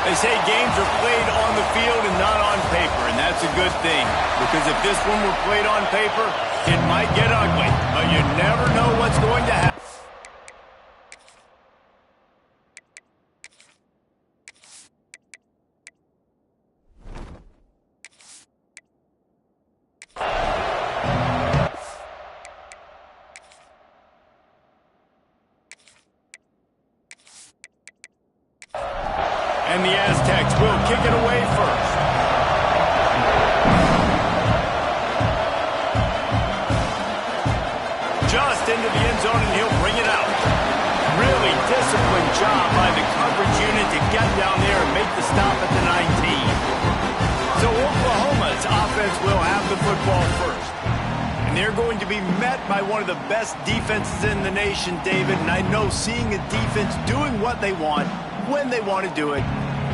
They say games are played on the field and not on paper, and that's a good thing. Because if this one were played on paper, it might get ugly. But you never know what's going to happen. And the Aztecs will kick it away first. Just into the end zone, and he'll bring it out. Really disciplined job by the coverage unit to get down there and make the stop at the 19. So Oklahoma's offense will have the football first. And they're going to be met by one of the best defenses in the nation, David. And I know seeing a defense doing what they want, when they want to do it,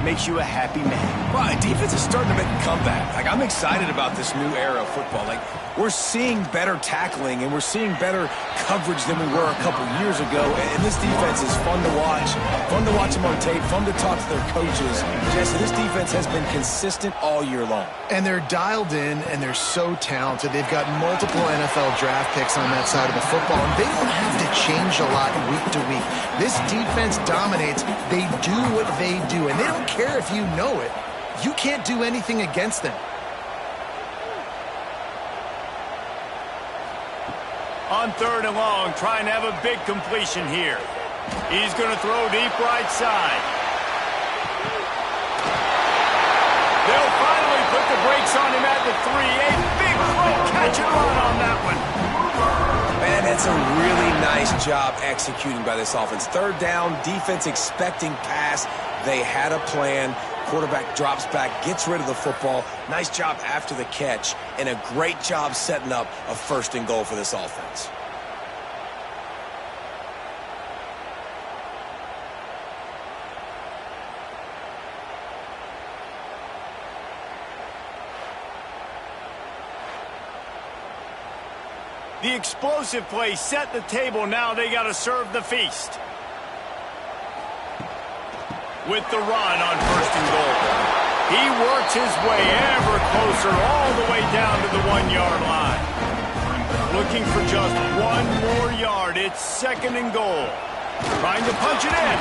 makes you a happy man. Right, defense is starting to make a comeback. Like, I'm excited about this new era of football. Like, we're seeing better tackling and we're seeing better coverage than we were a couple years ago. And this defense is fun to watch them on tape, fun to talk to their coaches. Jesse, this defense has been consistent all year long. And they're dialed in, and they're so talented. They've got multiple NFL draft picks on that side of the football, and they don't have to change a lot week to week. This defense dominates. They do what they do, and they don't care if you know it. You can't do anything against them. On 3rd and long, trying to have a big completion here. He's going to throw deep right side. They'll finally put the brakes on him at the 3. A big throw, catch and run on that one. Man, it's a really nice job executing by this offense. 3rd down, defense expecting pass. They had a plan. Quarterback drops back, gets rid of the football. Nice job after the catch, and a great job setting up a 1st and goal for this offense. The explosive play set the table. Now they got to serve the feast. With the run on 1st and goal. He works his way ever closer all the way down to the 1-yard line. Looking for just 1 more yard. It's 2nd and goal. Trying to punch it in.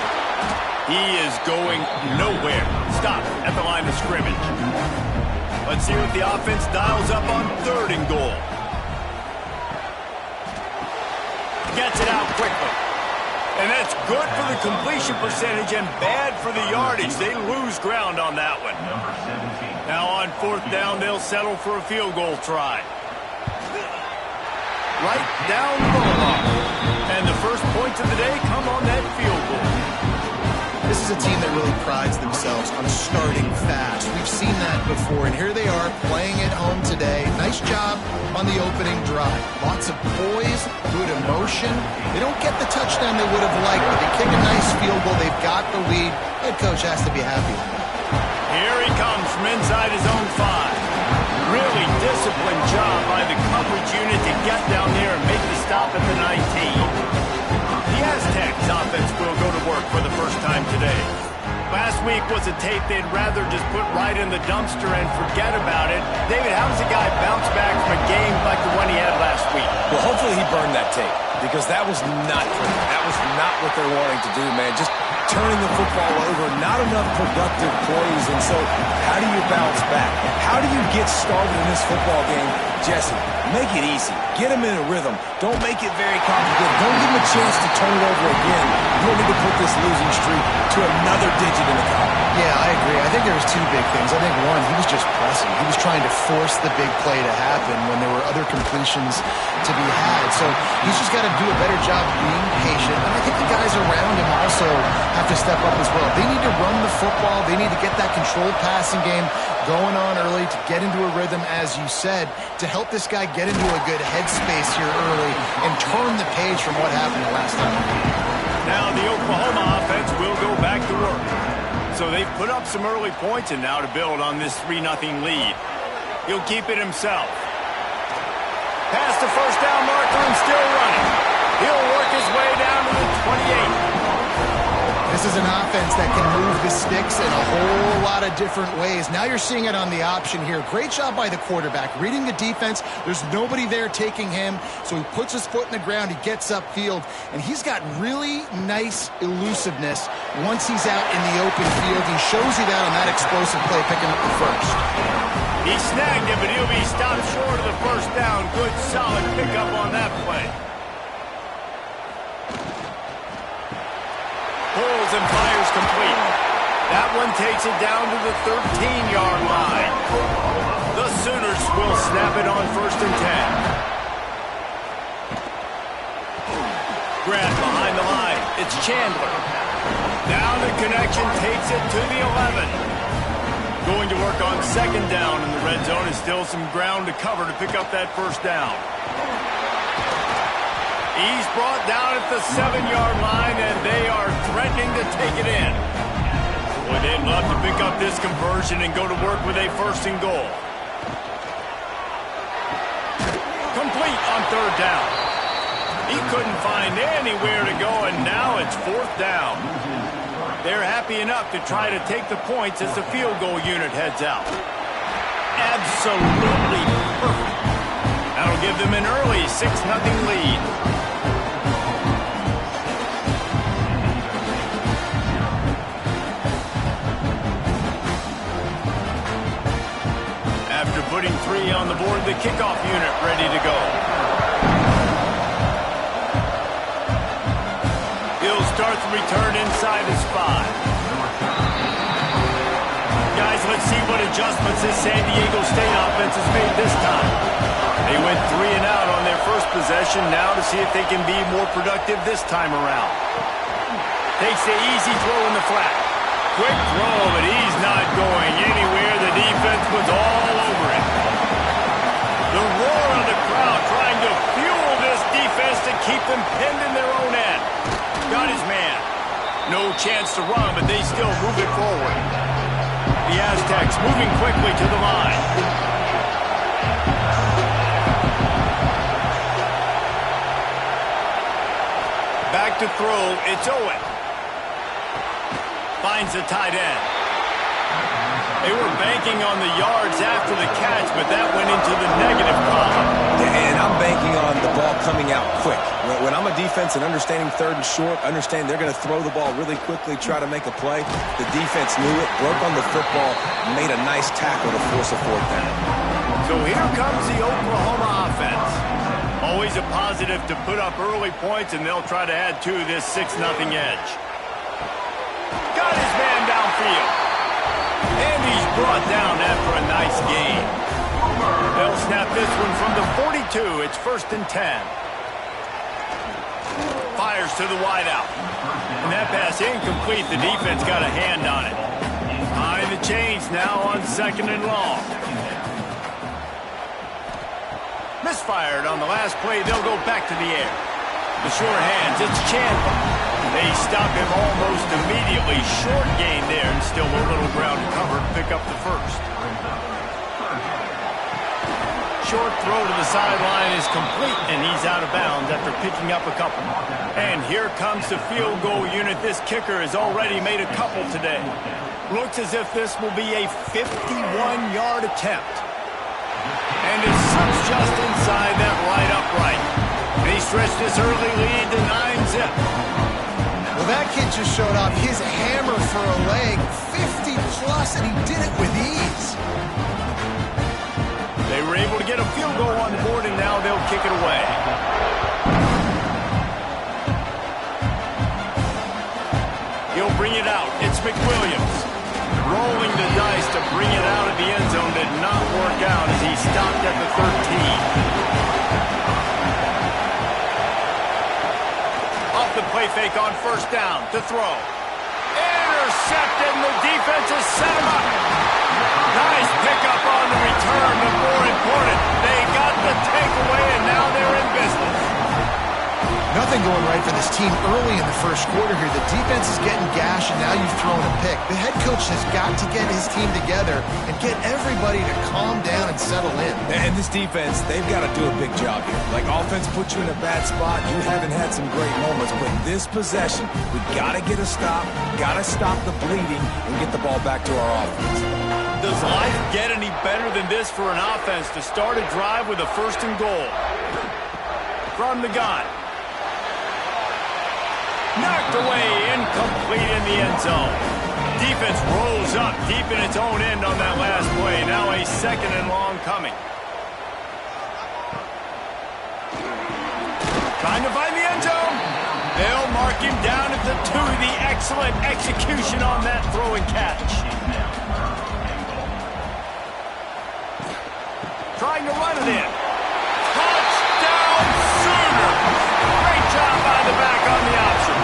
He is going nowhere. Stop at the line of scrimmage. Let's see what the offense dials up on 3rd and goal. Gets it out quickly. And that's good for the completion percentage and bad for the yardage. They lose ground on that one. Now on 4th down, they'll settle for a field goal try. Right down the line. And the first points of the day come on that field goal. This is a team that really prides themselves on starting fast. We've seen that before, and here they are playing at home today. Nice job on the opening drive. Lots of poise, good emotion. They don't get the touchdown they would have liked, but they kick a nice field goal. They've got the lead. Head coach has to be happy. Here he comes from inside his own 5. Really disciplined job by the coverage unit to get down there and make the stop at the 19. The Aztecs offense will go to work for the first time today. Last week was a tape they'd rather just put right in the dumpster and forget about it. David, how does a guy bounce back from a game like the one he had last week? Well, hopefully he burned that tape, because that was not pretty. That was not what they're wanting to do, man. Just turning the football over, not enough productive plays. And so how do you bounce back? How do you get started in this football game? Jesse, make it easy. Get him in a rhythm. Don't make it very complicated. Don't give him a chance to turn it over again. You don't need to put this losing streak to another digit in the column. Yeah, I agree. I think there was 2 big things. I think one, he was just pressing. He was trying to force the big play to happen when there were other completions to be had. So he's just got to do a better job being patient. And I think the guys around him also have to step up as well. They need to run the football. They need to get that controlled passing game going on early to get into a rhythm, as you said, to help this guy get into a good headspace here early and turn the page from what happened last time. Now the Oklahoma offense will go back to work. So they've put up some early points, and now to build on this 3-0 lead. He'll keep it himself. Past the 1st down marker and still running. He'll work his way down to the 28. This This is an offense that can move the sticks in a whole lot of different ways. Now you're seeing it on the option here. Great job by the quarterback. Reading the defense, there's nobody there taking him, so he puts his foot in the ground, he gets upfield, and he's got really nice elusiveness once he's out in the open field. He shows you that on that explosive play, picking up the first. He snagged it, but he'll be stopped short of the first down. Good, solid pickup on that play. Pulls and fires complete. That one takes it down to the 13-yard line. The Sooners will snap it on 1st and 10. Grant behind the line. It's Chandler. Down the connection, takes it to the 11. Going to work on 2nd down in the red zone. Is still some ground to cover to pick up that first down. He's brought down at the 7-yard line, and they are threatening to take it in. Boy, they'd love to pick up this conversion and go to work with a 1st and goal. Complete on 3rd down. He couldn't find anywhere to go, and now it's 4th down. They're happy enough to try to take the points as the field goal unit heads out. Absolutely perfect. That'll give them an early 6-0 lead. After putting 3 on the board, the kickoff unit ready to go. He'll start the return inside his 5. Guys, let's see what adjustments this San Diego State offense has made this time. They went 3 and out on their first possession, now to see if they can be more productive this time around. Takes the easy throw in the flat. Quick throw, but he's not going anywhere. The defense was all over it. The roar of the crowd trying to fuel this defense to keep them pinned in their own end. Got his man. No chance to run, but they still move it forward. The Aztecs moving quickly to the line. Back to throw, it's Owen. Finds the tight end. They were banking on the yards after the catch, but that went into the negative column. And I'm banking on the ball coming out quick. When I'm a defense and understanding 3rd and short, understand they're going to throw the ball really quickly, try to make a play. The defense knew it, broke on the football, made a nice tackle to force a 4th down. So here comes the Oklahoma offense. Always a positive to put up early points, and they'll try to add to this 6-0 edge. Got his man downfield. And he's brought down after a nice gain. They'll snap this one from the 42. It's 1st and 10. Fires to the wideout. And that pass incomplete. The defense got a hand on it. Behind the chains now on 2nd and long. Misfired on the last play. They'll go back to the air. The short hands. It's Chandler. They stop him almost immediately. Short gain there, and still a little ground to cover to pick up the first. Short throw to the sideline is complete, and he's out of bounds after picking up a couple. And here comes the field goal unit. This kicker has already made a couple today. Looks as if this will be a 51-yard attempt. And it slips just inside that right upright. And he stretched this early lead to 9-zip. Well, that kid just showed off his hammer for a leg, 50-plus, and he did it with ease. They were able to get a field goal on the board, and now they'll kick it away. He'll bring it out. It's McWilliams. Rolling the dice to bring it out of the end zone did not work out as he stopped at the 13. The play fake on 1st down to throw. Intercepted, and the defense has set him up. Nice pickup on the return, but more important, they got the takeaway, and now they're in business. Nothing going right for this team early in the first quarter here. The defense is getting gashed, and now you've thrown a pick. The head coach has got to get his team together and get everybody to calm down and settle in. And this defense, they've got to do a big job here. Like, offense put you in a bad spot. You haven't had some great moments, but this possession, we got to get a stop, got to stop the bleeding, and get the ball back to our offense. Does life get any better than this for an offense to start a drive with a 1st and goal? From the gun. Knocked away, incomplete in the end zone. Defense rolls up deep in its own end on that last play. Now a 2nd and long coming. Trying to find the end zone. They'll mark him down at the 2. The excellent execution on that throw and catch. Trying to run it in. Touchdown, Sooner! Great job by the back on the option.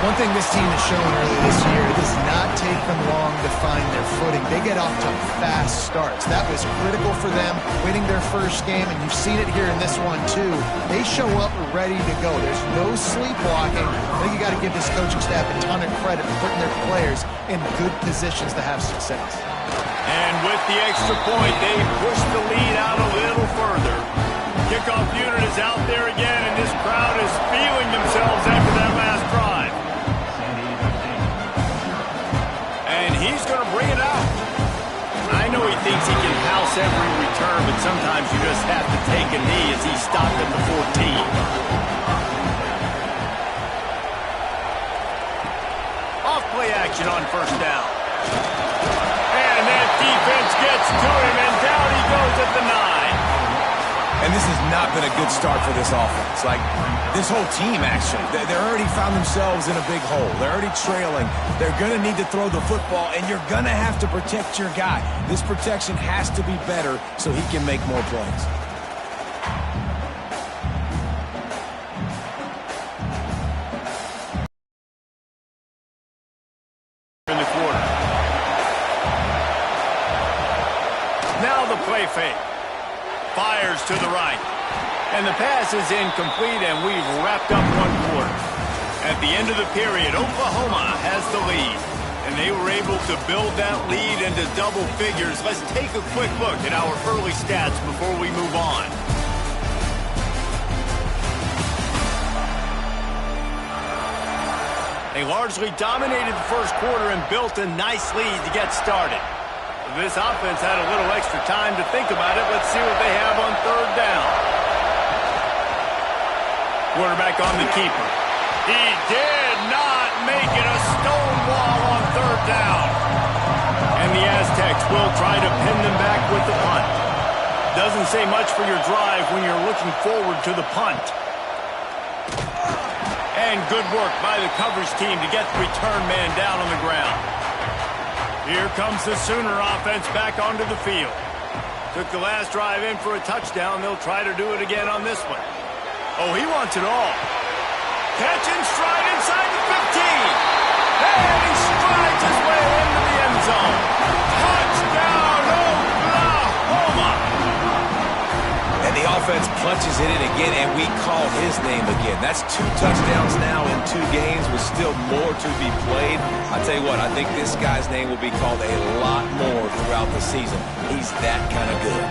One thing this team has shown early this year, it does not take them long to find their footing. They get off to fast starts. That was critical for them, winning their first game, and you've seen it here in this one too. They show up ready to go. There's no sleepwalking. I think you got to give this coaching staff a ton of credit for putting their players in good positions to have success. And with the extra point, they push the lead out a little further. Kickoff unit is out there again, and this crowd is feeling themselves after that last drive. And he's going to bring it out. I know he thinks he can house every return, but sometimes you just have to take a knee as he stopped at the 14. Off play action on 1st down. And that defense gets to him, and down he goes at the 9. And this has not been a good start for this offense. Like, this whole team, actually. They're already found themselves in a big hole. They're already trailing. They're going to need to throw the football, and you're going to have to protect your guy. This protection has to be better so he can make more plays. In the quarter. Now the play fake. Fires to the right. And the pass is incomplete, and we've wrapped up one quarter. At the end of the period, Oklahoma has the lead. And they were able to build that lead into double figures. Let's take a quick look at our early stats before we move on. They largely dominated the first quarter and built a nice lead to get started. This offense had a little extra time to think about it. Let's see what they have on 3rd down. Quarterback on the keeper. He did not make it a stone wall on 3rd down. And the Aztecs will try to pin them back with the punt. Doesn't say much for your drive when you're looking forward to the punt. And good work by the coverage team to get the return man down on the ground. Here comes the Sooner offense back onto the field. Took the last drive in for a touchdown. They'll try to do it again on this one. Oh, he wants it all. Catch and stride inside the 15. And he strides his way into the end zone. Touchdown, Oklahoma! And the offense punches it in again, and we call his name again. That's 2 touchdowns now in 2 games with still more to be played. I tell you what, I think this guy's name will be called a lot more throughout the season. He's that kind of good.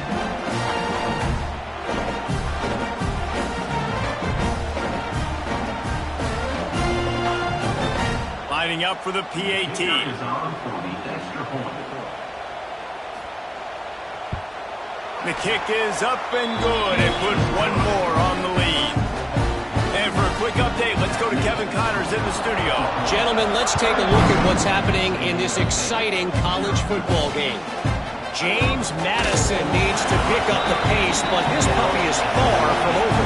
Lining up for the PAT. The kick is up and good and put one more on the lead. And for a quick update, let's go to Kevin Connors in the studio. Gentlemen, let's take a look at what's happening in this exciting college football game. James Madison needs to pick up the pace, but his puppy is far from over.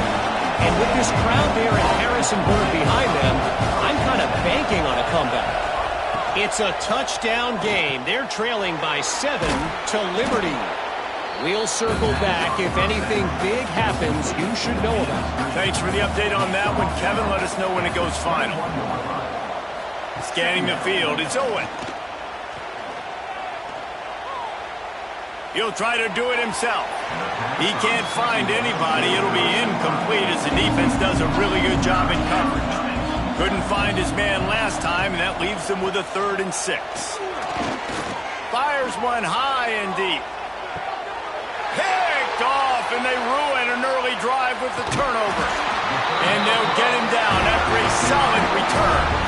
And with this crowd there in Harrisonburg behind them, I'm kind of banking on a comeback. It's a touchdown game. They're trailing by 7 to Liberty. We'll circle back. If anything big happens, you should know about it. Thanks for the update on that one, Kevin. Let us know when it goes final. Scanning the field, it's Owen. He'll try to do it himself. He can't find anybody. It'll be incomplete as the defense does a really good job in coverage. Couldn't find his man last time, and that leaves him with a 3rd and 6. Fires one high and deep. Picked off, and they ruin an early drive with the turnover. And they'll get him down after a solid return.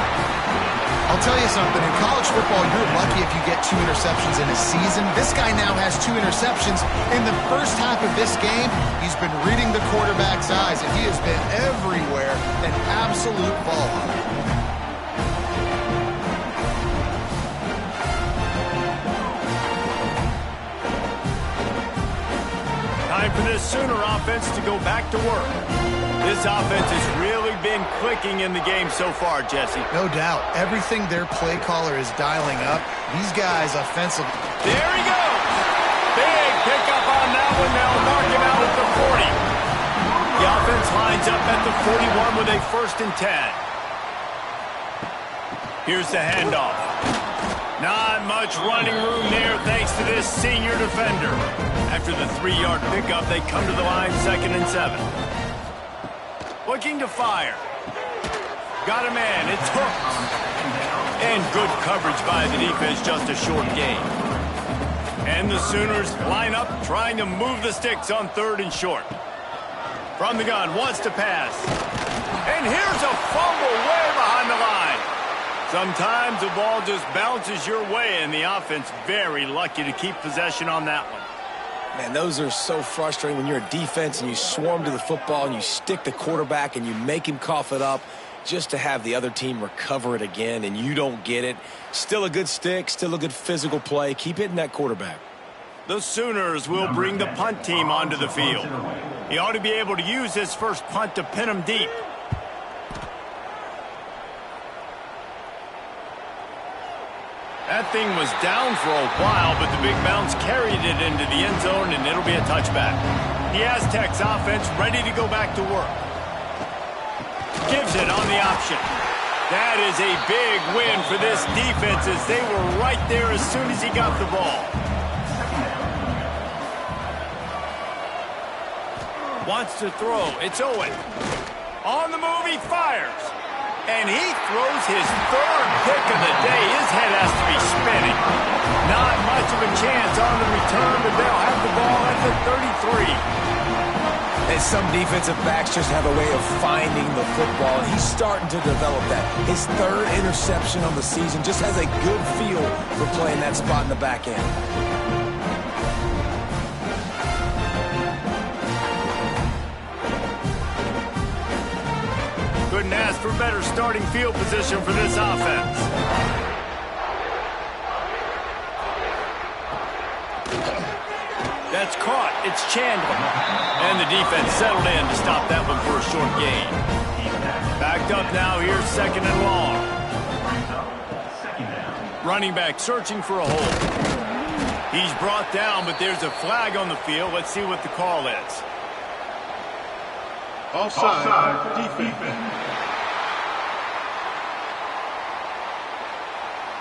I'll tell you something, in college football, you're lucky if you get 2 interceptions in a season. This guy now has 2 interceptions. In the first half of this game, he's been reading the quarterback's eyes, and he has been everywhere, an absolute ball hunter. Time for this Sooner offense to go back to work. This offense has really been clicking in the game so far, Jesse. No doubt. Everything their play caller is dialing up, these guys offensively. There he goes. Big pickup on that one. They'll knock him out at the 40. The offense lines up at the 41 with a 1st and 10. Here's the handoff. Not much running room there thanks to this senior defender. After the 3-yard pickup, they come to the line 2nd and 7. Looking to fire. Got a man. It's hooked. And good coverage by the defense, just a short gain. And the Sooners line up, trying to move the sticks on 3rd and short. From the gun, wants to pass. And here's a fumble way behind the line. Sometimes the ball just bounces your way, and the offense very lucky to keep possession on that one. Man, those are so frustrating when you're a defense and you swarm to the football and you stick the quarterback and you make him cough it up just to have the other team recover it again and you don't get it. Still a good stick, still a good physical play. Keep hitting that quarterback. The Sooners will bring the punt team onto the field. He ought to be able to use his first punt to pin him deep. That thing was down for a while, but the big bounce carried it into the end zone, and it'll be a touchback. The Aztecs offense ready to go back to work. Gives it on the option. That is a big win for this defense as they were right there as soon as he got the ball. Wants to throw. It's Owen. On the move, he fires. And he throws his 3rd pick of the day. His head has to be spinning. Not much of a chance on the return, but they'll have the ball at the 33. And some defensive backs just have a way of finding the football, and he's starting to develop that. His 3rd interception on the season just has a good feel for playing that spot in the back end. Couldn't ask for better starting field position for this offense. That's caught. It's Chandler. And the defense settled in to stop that one for a short gain. Backed up now. Here's 2nd and long. Running back searching for a hole. He's brought down, but there's a flag on the field. Let's see what the call is. Offside, defense.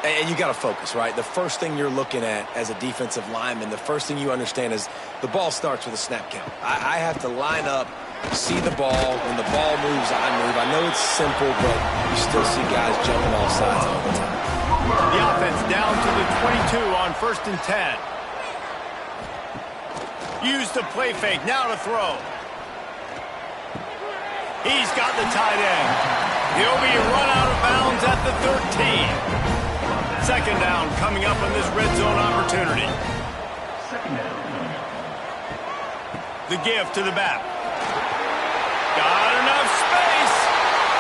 And you got to focus, right? The first thing you're looking at as a defensive lineman, the first thing you understand is the ball starts with a snap count. I have to line up, see the ball. When the ball moves, I move. I know it's simple, but you still see guys jumping off sides all the time. The offense down to the 22 on 1st and 10. Use the play fake. Now to throw. He's got the tight end. He'll be run out of bounds at the 13. 2nd down coming up on this red zone opportunity. The give to the back. Got enough space.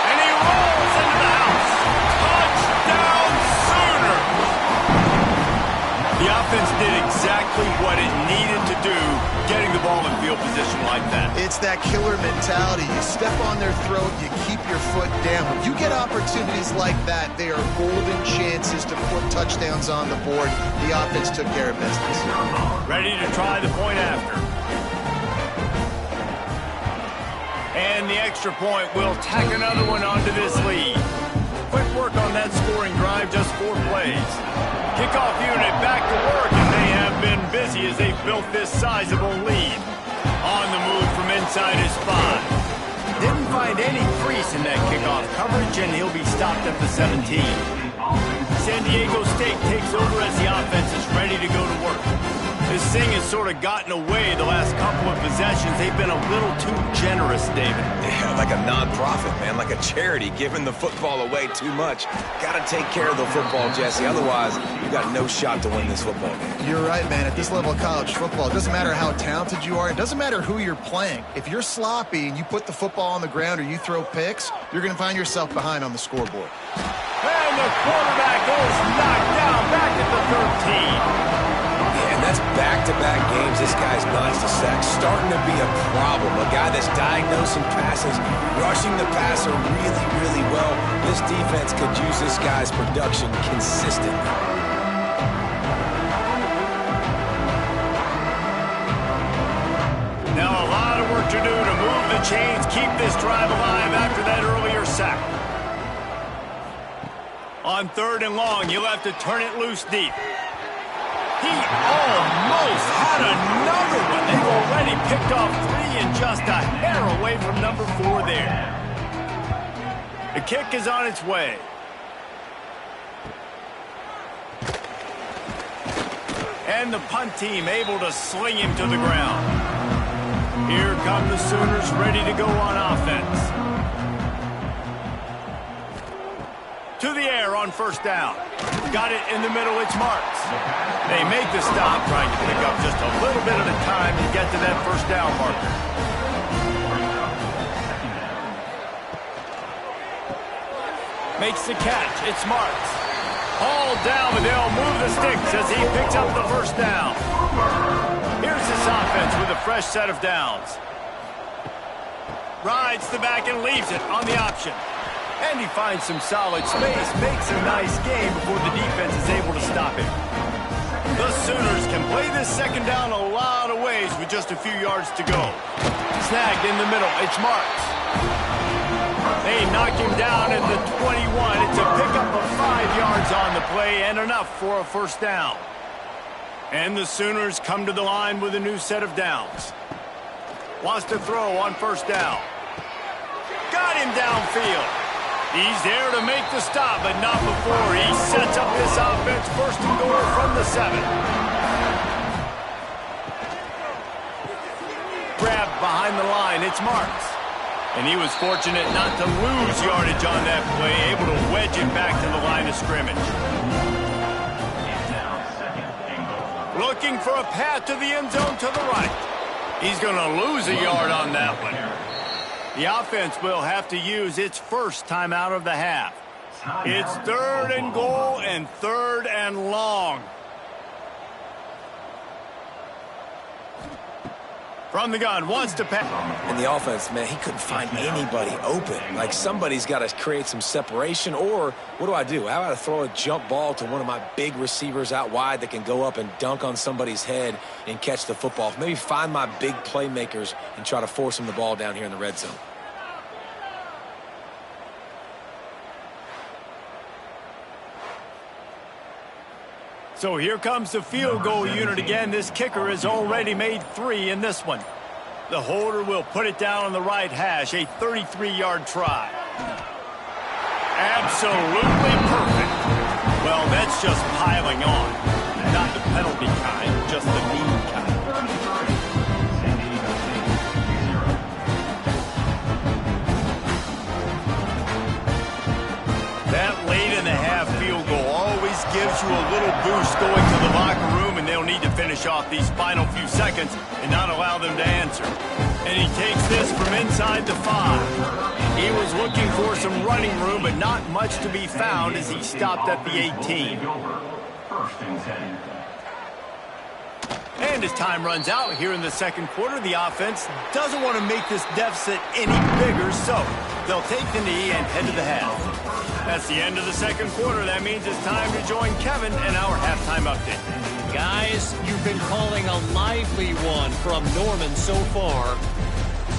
And he rolls into the house. Touchdown Sooners. The offense did exactly what it needed to do, getting the ball in field position like that. It's that killer mentality. You step on their throat, you keep your foot down. When you get opportunities like that, they are golden chances to put touchdowns on the board. The offense took care of business. Ready to try the point after. And the extra point will tack another one onto this lead. Quick work on that scoring drive, just 4 plays. Kickoff unit back to work, and they have been busy as they've built this sizable lead. On the move from inside his 5. Didn't find any crease in that kickoff coverage, and he'll be stopped at the 17. San Diego State takes over as the offense is ready to go to work. This thing has sort of gotten away the last couple of possessions. They've been a little too generous, David. Yeah, like a nonprofit, man, like a charity, giving the football away too much. Got to take care of the football, Jesse. Otherwise, you got no shot to win this football game. You're right, man. At this level of college football, it doesn't matter how talented you are. It doesn't matter who you're playing. If you're sloppy and you put the football on the ground or you throw picks, you're going to find yourself behind on the scoreboard. And the quarterback is knocked down back at the 13. And that's back-to-back games this guy's notched a sack. Starting to be a problem. A guy that's diagnosing passes, rushing the passer really, really well. This defense could use this guy's production consistently. Now a lot of work to do to move the chains, keep this drive alive after that earlier sack. On 3rd and long, you'll have to turn it loose deep. He almost had another one. They've already picked off 3 and just a hair away from number 4 there. The kick is on its way. And the punt team able to sling him to the ground. Here come the Sooners ready to go on offense. To the air on 1st down. Got it in the middle, it's Marks. They make the stop, trying to pick up just a little bit at a time to get to that 1st down marker. Makes the catch, it's Marks. All down, but they'll move the sticks as he picks up the 1st down. Here's this offense with a fresh set of downs. Rides the back and leaves it on the option. And he finds some solid space, makes a nice game before the defense is able to stop him. The Sooners can play this 2nd down a lot of ways with just a few yards to go. Snagged in the middle, it's Marks. They knock him down at the 21. It's a pickup of 5 yards on the play and enough for a 1st down. And the Sooners come to the line with a new set of downs. Wants to throw on 1st down. Got him downfield. He's there to make the stop, but not before he sets up this offense 1st and goal from the 7. Grabbed behind the line, it's Marks. And he was fortunate not to lose yardage on that play, able to wedge it back to the line of scrimmage. Looking for a path to the end zone to the right. He's going to lose a yard on that one. The offense will have to use its 1st timeout of the half. It's 3rd and goal and 3rd and long. From the gun, wants to pass. And the offense, man, he couldn't find anybody open. Like, somebody's got to create some separation, or what do? How about I throw a jump ball to one of my big receivers out wide that can go up and dunk on somebody's head and catch the football? Maybe find my big playmakers and try to force them the ball down here in the red zone. So here comes the field goal unit again. This kicker has already made 3 in this one. The holder will put it down on the right hash, a 33-yard try. Absolutely perfect. Well, that's just piling on. Not the penalty kind, just the mean kind. That late in the half field goal always gives you a little boost going to the locker room, and they'll need to finish off these final few seconds and not allow them to answer. And he takes this from inside the 5. He was looking for some running room, but not much to be found as he stopped at the 18. And as time runs out here in the 2nd quarter, the offense doesn't want to make this deficit any bigger, so they'll take the knee and head to the half. That's the end of the 2nd quarter. That means it's time to join Kevin in our halftime update. Guys, you've been calling a lively one from Norman so far.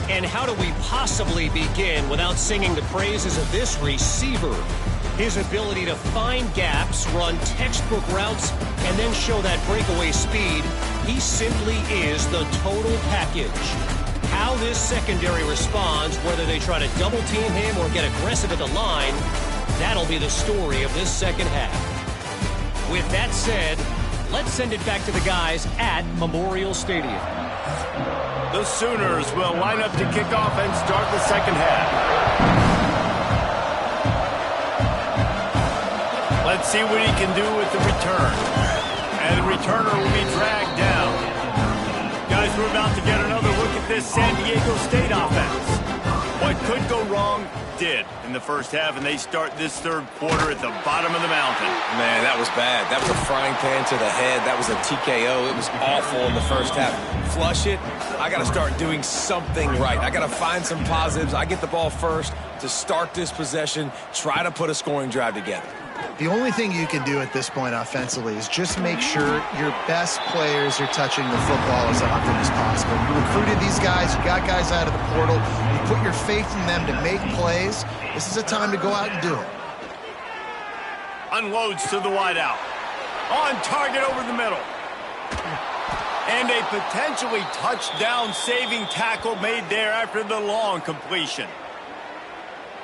And how do we possibly begin without singing the praises of this receiver? His ability to find gaps, run textbook routes, and then show that breakaway speed, he simply is the total package. How this secondary responds, whether they try to double-team him or get aggressive at the line, that'll be the story of this second half. With that said, let's send it back to the guys at Memorial Stadium. The Sooners will line up to kick off and start the second half. Let's see what he can do with the return. And the returner will be dragged down. Guys, we're about to get another look at this San Diego State offense. What could go wrong did in the first half, and they start this third quarter at the bottom of the mountain. Man, that was bad. That was a frying pan to the head. That was a TKO. It was awful in the first half. Flush it. I got to start doing something right. I got to find some positives. I get the ball first to start this possession, try to put a scoring drive together. The only thing you can do at this point offensively is just make sure your best players are touching the football as often as possible. You recruited these guys, you got guys out of the portal, you put your faith in them to make plays. This is a time to go out and do it. Unloads to the wideout. On target over the middle. And a potentially touchdown-saving tackle made there after the long completion.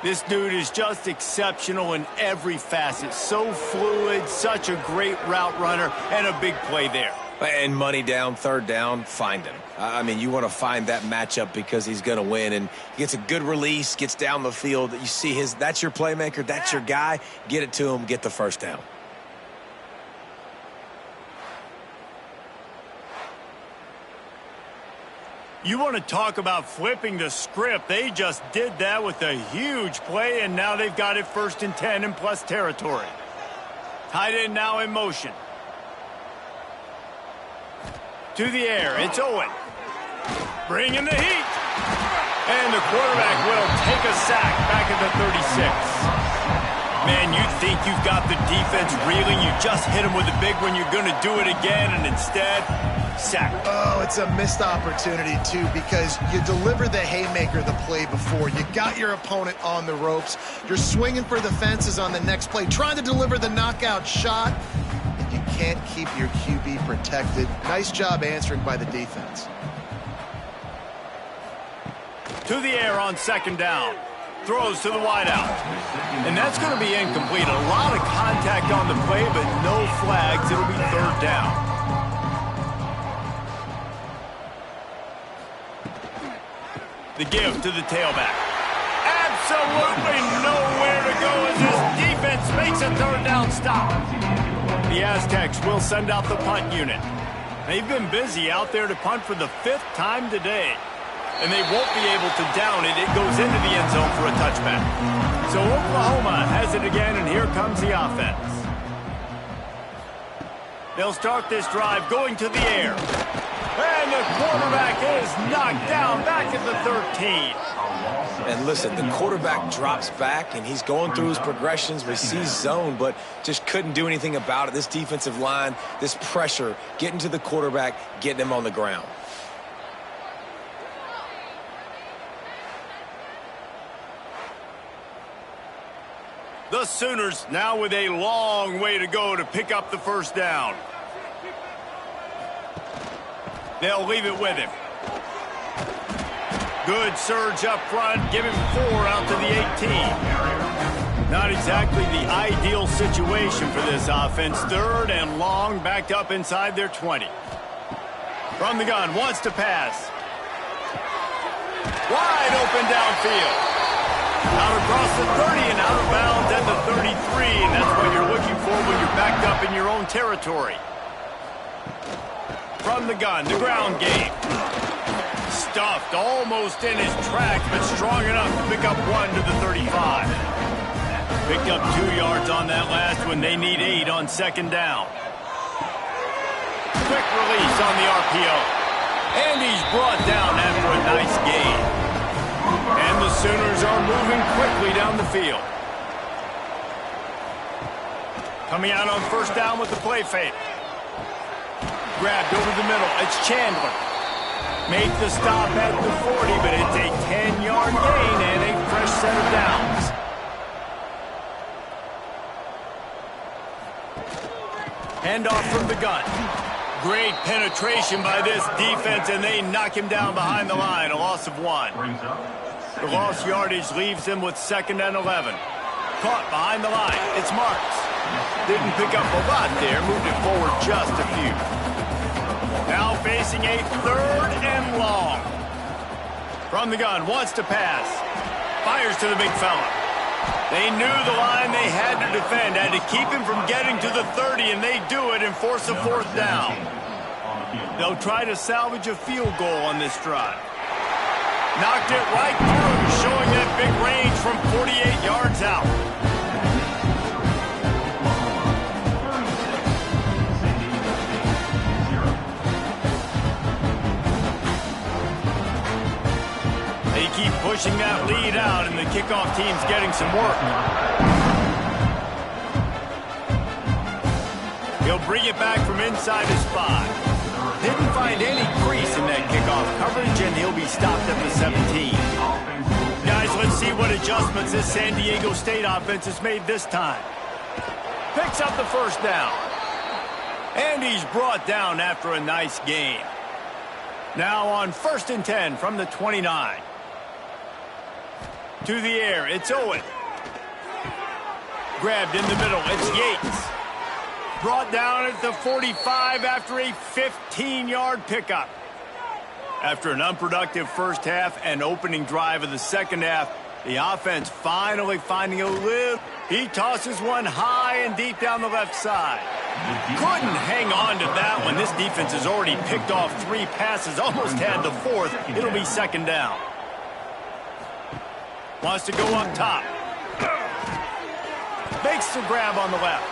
This dude is just exceptional in every facet. So fluid, such a great route runner, and a big play there. And money down, third down, find him. I mean, you want to find that matchup because he's going to win. And he gets a good release, gets down the field. You see that's your playmaker, that's your guy. Get it to him, get the first down. You want to talk about flipping the script. They just did that with a huge play, and now they've got it 1st and 10 in plus territory. Tight end now in motion. To the air, it's Owen. Bringing the heat. And the quarterback will take a sack back at the 36. Man, you think you've got the defense reeling. You just hit him with a big one. You're going to do it again, and instead, sack. Oh, it's a missed opportunity, too, because you delivered the haymaker the play before. You got your opponent on the ropes. You're swinging for the fences on the next play, trying to deliver the knockout shot. And you can't keep your QB protected. Nice job answering by the defense. To the air on 2nd down. Throws to the wideout. And that's going to be incomplete. A lot of contact on the play, but no flags. It'll be 3rd down. The give to the tailback. Absolutely nowhere to go as this defense makes a 3rd down stop. The Aztecs will send out the punt unit. They've been busy out there to punt for the 5th time today. And they won't be able to down it. It goes into the end zone for a touchback. So Oklahoma has it again, and here comes the offense. They'll start this drive going to the air. And the quarterback is knocked down back at the 13. And listen, the quarterback drops back, and he's going through his progressions. We see zone, but just couldn't do anything about it. This defensive line, this pressure, getting to the quarterback, getting him on the ground. The Sooners now with a long way to go to pick up the 1st down. They'll leave it with him. Good surge up front. Give him 4 out to the 18. Not exactly the ideal situation for this offense. 3rd and long, backed up inside their 20. From the gun, wants to pass. Wide open downfield. Out across the 30 and out of bounds at the 33, and that's what you're looking for when you're backed up in your own territory. From the gun, the ground game. Stuffed almost in his tracks, but strong enough to pick up 1 to the 35. Picked up 2 yards on that last one. They need 8 on 2nd down. Quick release on the RPO. And he's brought down after a nice gain. And the Sooners are moving quickly down the field. Coming out on 1st down with the play fake. Grabbed over the middle. It's Chandler. Make the stop at the 40, but it's a 10-yard gain and a fresh set of downs. Handoff from the gun. Great penetration by this defense, and they knock him down behind the line. A loss of 1. The lost yardage leaves them with 2nd and 11. Caught behind the line. It's Marks. Didn't pick up a lot there. Moved it forward just a few. Now facing a 3rd and long. From the gun, wants to pass. Fires to the big fella. They knew the line they had to defend, had to keep him from getting to the 30, and they do it and force a 4th down. They'll try to salvage a field goal on this drive. Knocked it right through, showing that big range from 48 yards out. They keep pushing that lead out, and the kickoff team's getting some work. He'll bring it back from inside his 5. Didn't find any crease in that kickoff coverage, and he'll be stopped at the 17. Guys, let's see what adjustments this San Diego State offense has made this time. Picks up the 1st down. And he's brought down after a nice gain. Now on 1st and 10 from the 29. To the air, it's Owen. Grabbed in the middle, it's Yates. Brought down at the 45 after a 15-yard pickup. After an unproductive first half and opening drive of the second half, the offense finally finding a little. He tosses one high and deep down the left side. Couldn't hang on to that one. This defense has already picked off 3 passes, almost had the 4th. It'll be 2nd down. Wants to go up top. Makes the grab on the left.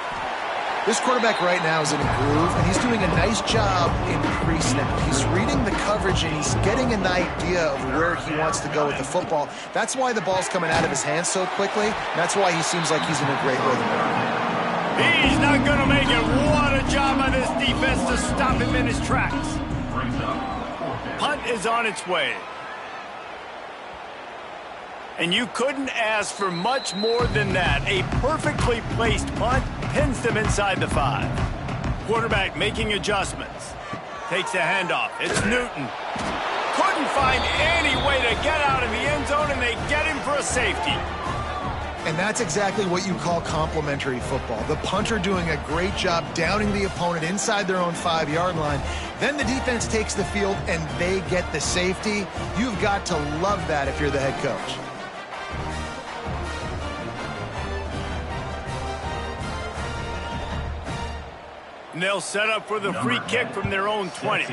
This quarterback right now is in a groove, and he's doing a nice job in pre-snap. He's reading the coverage, and he's getting an idea of where he wants to go with the football. That's why the ball's coming out of his hands so quickly. That's why he seems like he's in a great rhythm. He's not going to make it. What a job by this defense to stop him in his tracks. Punt is on its way. And you couldn't ask for much more than that. A perfectly placed punt pins them inside the 5. Quarterback making adjustments. Takes the handoff. It's Newton. Couldn't find any way to get out of the end zone, and they get him for a safety. And that's exactly what you call complementary football. The punter doing a great job downing the opponent inside their own 5-yard line. Then the defense takes the field, and they get the safety. You've got to love that if you're the head coach. And they'll set up for the free kick from their own 20.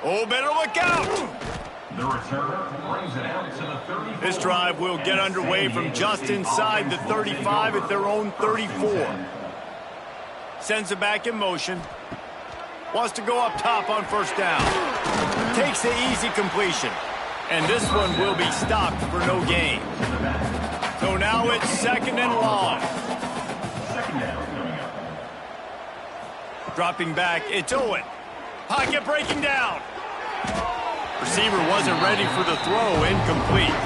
Oh, better look out! The return brings it out to the 34. This drive will get underway from just inside the 35 at their own 34. Sends it back in motion. Wants to go up top on 1st down. Takes the easy completion. And this one will be stopped for no gain. So now it's 2nd and long. Dropping back, it's Owen. Pocket breaking down. Receiver wasn't ready for the throw, incomplete.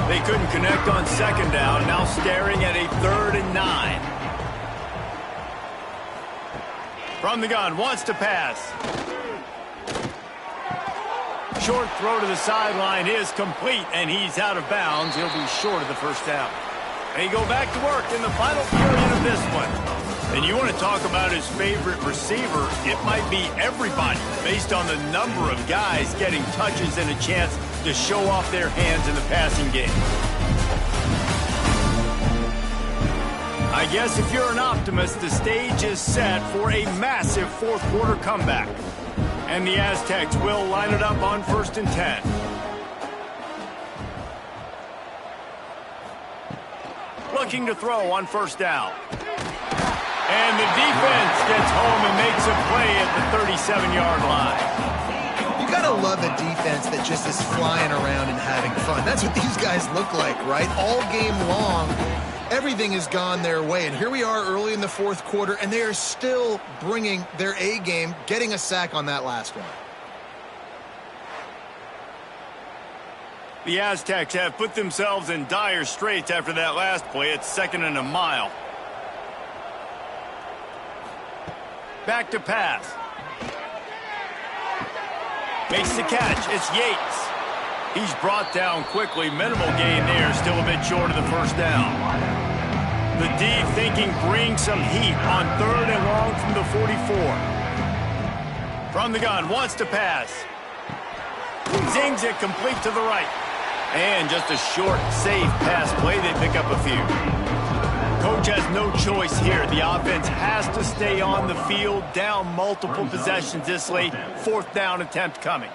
They couldn't connect on 2nd down, now staring at a 3rd and 9. From the gun, wants to pass. Short throw to the sideline is complete, and he's out of bounds. He'll be short of the 1st down. They go back to work in the final period of this one. And you want to talk about his favorite receiver, it might be everybody, based on the number of guys getting touches and a chance to show off their hands in the passing game. I guess if you're an optimist, the stage is set for a massive 4th quarter comeback. And the Aztecs will line it up on 1st and 10. Looking to throw on 1st down. And the defense gets home and makes a play at the 37-yard line. You gotta love a defense that just is flying around and having fun. That's what these guys look like, right? All game long, everything has gone their way. And here we are early in the 4th quarter, and they are still bringing their A game, getting a sack on that last one. The Aztecs have put themselves in dire straits after that last play. It's 2nd and a mile. Back to pass. Makes the catch. It's Yates. He's brought down quickly. Minimal gain there. Still a bit short of the first down. The D thinking bring some heat on 3rd and long from the 44. From the gun, wants to pass. Zings it complete to the right. And just a short, safe pass play. They pick up a few. Coach has no choice here. The offense has to stay on the field, down multiple possessions this late. 4th down attempt coming.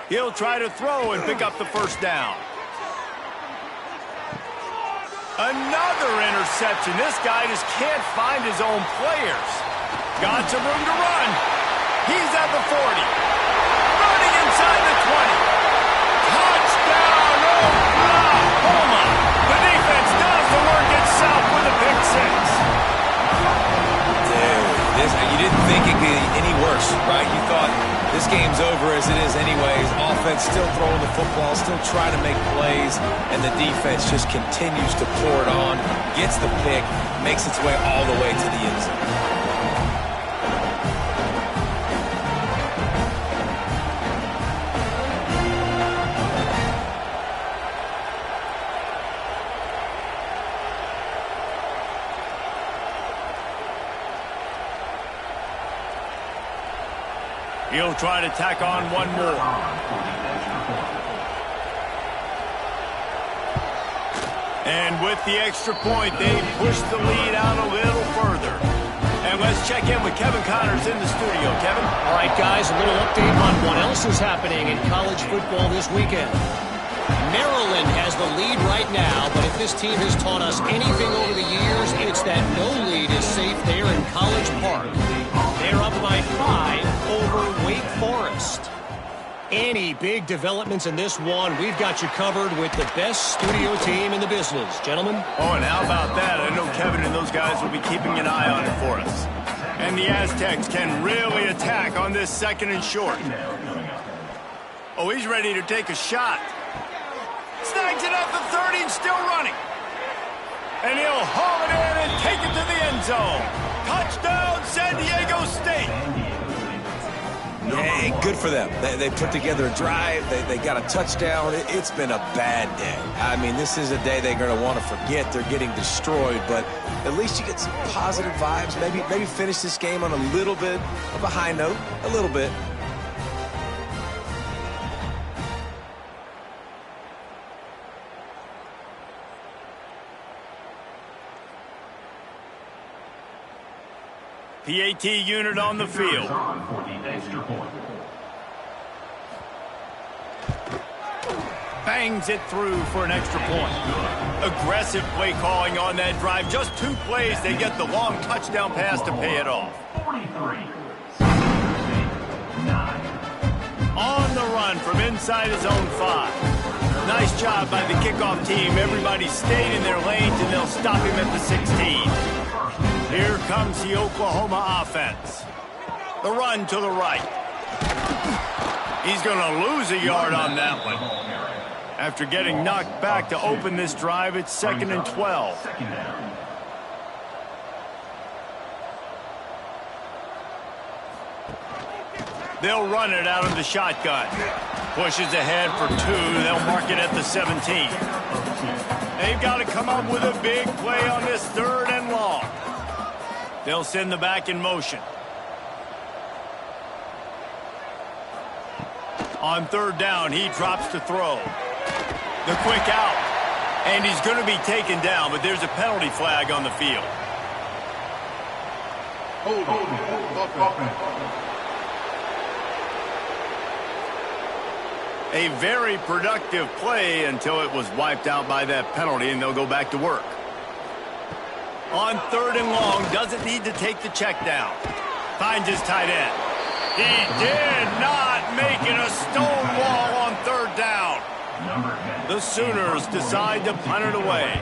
He'll try to throw and pick up the first down. Another interception. This guy just can't find his own players. Got some room to run. He's at the 40. Running inside the 20. Touchdown, Oklahoma. The defense does the work itself with a pick 6. Dude, you didn't think it could be any worse, right? You thought this game's over as it is anyways. Offense still throwing the football, still trying to make plays, and the defense just continues to pour it on, gets the pick, makes its way all the way to the end zone. He'll try to tack on one more. And with the extra point, they push the lead out a little further. And let's check in with Kevin Connors in the studio. Kevin? All right, guys, a little update on what else is happening in college football this weekend. Maryland has the lead right now, but if this team has taught us anything over the years, it's that no lead is safe there in College Park. They're up by 5 over Wake Forest. Any big developments in this one, we've got you covered with the best studio team in the business. Gentlemen? Oh, and how about that? I know Kevin and those guys will be keeping an eye on it for us. And the Aztecs can really attack on this 2nd and short. Oh, he's ready to take a shot. Snags it at the 30 and still running. And he'll haul it in and take it to the end zone. Touchdown, San Diego State. Hey, good for them. They put together a drive. They got a touchdown. It's been a bad day. I mean, this is a day they're going to want to forget. They're getting destroyed, but at least you get some positive vibes. Maybe finish this game on a little bit of a high note, a little bit. PAT unit on the field. Bangs it through for an extra point. Aggressive play calling on that drive. Just 2 plays, they get the long touchdown pass to pay it off. On the run from inside his own 5. Nice job by the kickoff team. Everybody stayed in their lanes, and they'll stop him at the 16. Here comes the Oklahoma offense. The run to the right. He's going to lose a yard on that one. After getting knocked back to open this drive, it's 2nd and 12. They'll run it out of the shotgun. Pushes ahead for 2. They'll mark it at the 17. They've got to come up with a big play on this 3rd and long. They'll send the back in motion. On 3rd down, he drops to throw. The quick out. And he's going to be taken down, but there's a penalty flag on the field. A very productive play until it was wiped out by that penalty, and they'll go back to work. On 3rd and long, doesn't need to take the check down. Finds his tight end. He did not make it a stone wall on 3rd down. The Sooners decide to punt it away.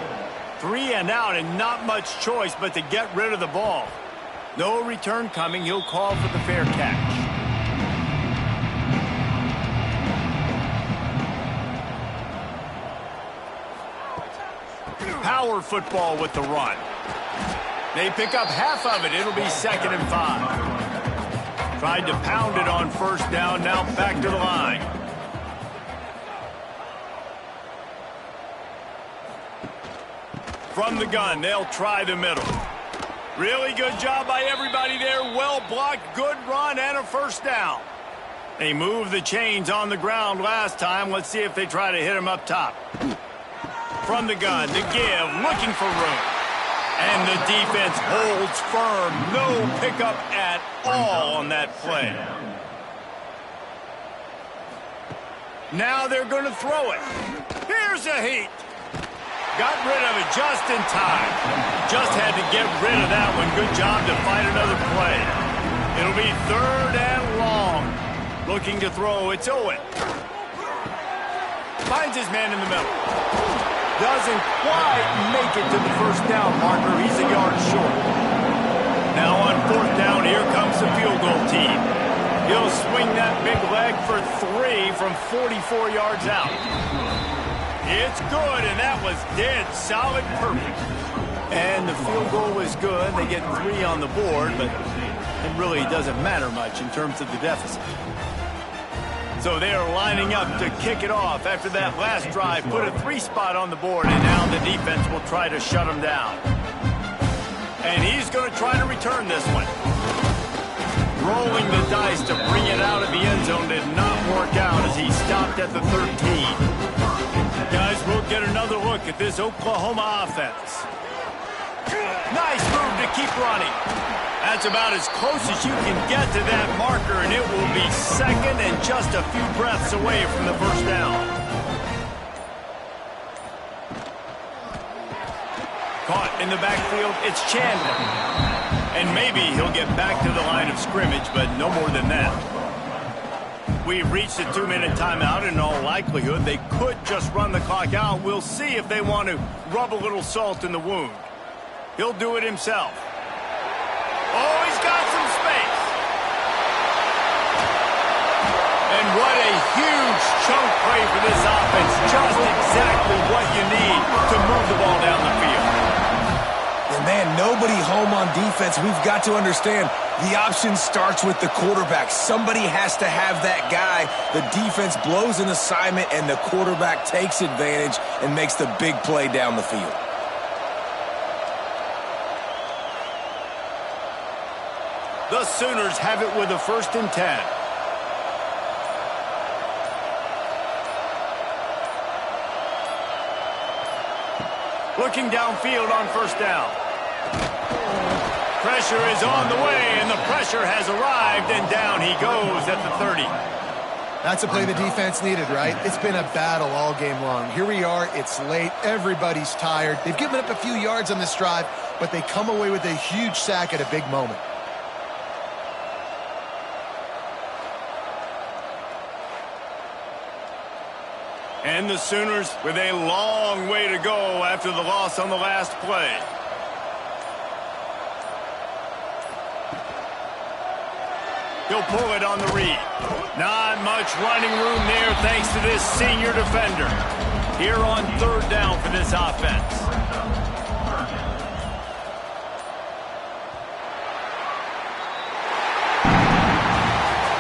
3 and out and not much choice but to get rid of the ball. No return coming. He'll call for the fair catch. Power football with the run. They pick up half of it. It'll be 2nd and 5. Tried to pound it on 1st down. Now back to the line. From the gun, they'll try the middle. Really good job by everybody there. Well blocked, good run, and a 1st down. They moved the chains on the ground last time. Let's see if they try to hit him up top. From the gun, the give, looking for room. And the defense holds firm. No pickup at all on that play. Now they're going to throw it. Here's a heat. Got rid of it just in time. Just had to get rid of that one. Good job to find another play. It'll be 3rd and long. Looking to throw. It's Owen. Finds his man in the middle. Doesn't quite make it to the 1st down marker. He's a yard short. Now on 4th down, here comes the field goal team. He'll swing that big leg for 3 from 44 yards out. It's good, and that was dead solid perfect. And the field goal was good. They get 3 on the board, but it really doesn't matter much in terms of the deficit. So they are lining up to kick it off after that last drive. Put a 3 spot on the board, and now the defense will try to shut him down. And he's going to try to return this one. Rolling the dice to bring it out of the end zone did not work out as he stopped at the 13. Guys, we'll get another look at this Oklahoma offense. Nice move to keep running. That's about as close as you can get to that marker, and it will be 2nd and just a few breaths away from the 1st down. Caught in the backfield, it's Chandler. And maybe he'll get back to the line of scrimmage, but no more than that. We've reached a 2-minute timeout. In all likelihood, they could just run the clock out. We'll see if they want to rub a little salt in the wound. He'll do it himself. Oh, he's got some space. And what a huge chunk play for this offense. Just exactly what you need to move the ball down the field. And man, nobody home on defense. We've got to understand the option starts with the quarterback. Somebody has to have that guy. The defense blows an assignment, and the quarterback takes advantage and makes the big play down the field. The Sooners have it with a 1st and 10. Looking downfield on 1st down. Pressure is on the way, and the pressure has arrived, and down he goes at the 30. That's a play the defense needed, right? It's been a battle all game long. Here we are. It's late. Everybody's tired. They've given up a few yards on this drive, but they come away with a huge sack at a big moment. And the Sooners with a long way to go after the loss on the last play. He'll pull it on the read. Not much running room there thanks to this senior defender. Here on 3rd down for this offense.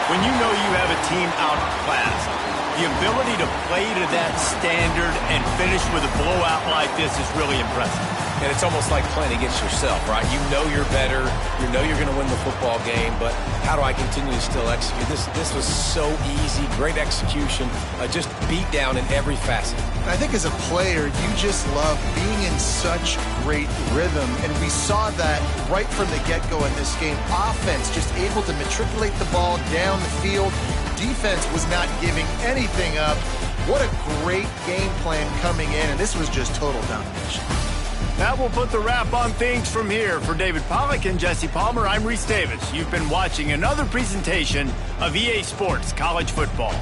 When you know you have a team outclassed, the ability to play to that standard and finish with a blowout like this is really impressive. And it's almost like playing against yourself, right? You know you're better. You know you're going to win the football game, but how do I continue to still execute? This was so easy. Great execution. Just beat down in every facet. I think as a player, you just love being in such great rhythm, and we saw that right from the get-go in this game. Offense just able to matriculate the ball down the field. Defense was not giving anything up. What a great game plan coming in, and this was just total domination. That will put the wrap on things from here. For David Pollack and Jesse Palmer, I'm Reese Davis. You've been watching another presentation of EA Sports College Football.